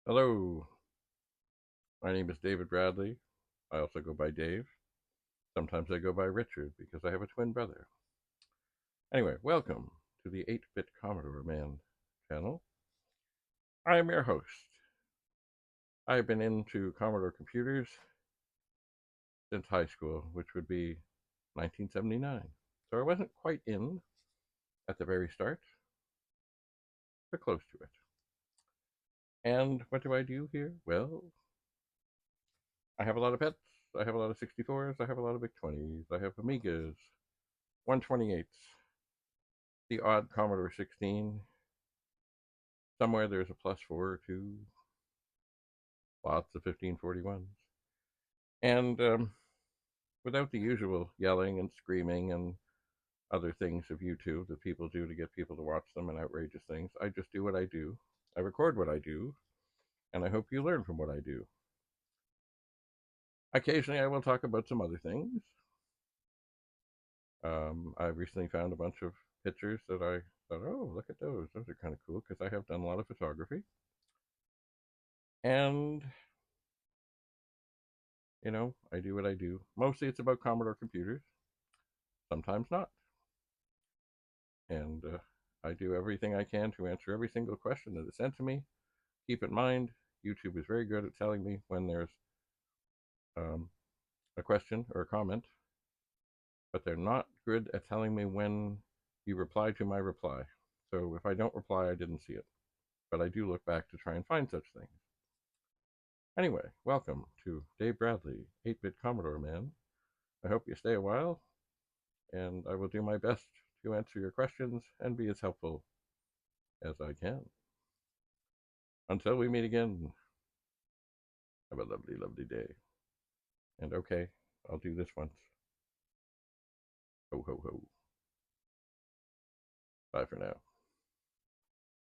Hello, my name is David Bradley. I also go by Dave. Sometimes I go by Richard because I have a twin brother. Anyway, welcome to the 8-Bit Commodore Man channel. I am your host. I've been into Commodore computers since high school, which would be 1979. So I wasn't quite in at the very start, but close to it. And what do I do here? Well, I have a lot of pets. I have a lot of 64s. I have a lot of VIC-20s. I have Amigas, 128s, the odd Commodore 16. Somewhere there's a +4 or 2, lots of 1541s. And without the usual yelling and screaming and other things of YouTube that people do to get people to watch them and outrageous things, I just do what I do. I record what I do, and I hope you learn from what I do. Occasionally I will talk about some other things. I recently found a bunch of pictures that I thought, oh, look at those. Those are kind of cool because I have done a lot of photography. And, I do what I do. Mostly it's about Commodore computers, sometimes not. And I do everything I can to answer every single question that is sent to me. Keep in mind, YouTube is very good at telling me when there's a question or a comment, but they're not good at telling me when you reply to my reply. So if I don't reply, I didn't see it. But I do look back to try and find such things. Anyway, welcome to Dave Bradley, 8-Bit Commodore Man. I hope you stay a while, and I will do my best to answer your questions and be as helpful as I can. Until we meet again, have a lovely, lovely day. And okay, I'll do this once. Ho, ho, ho. Bye for now.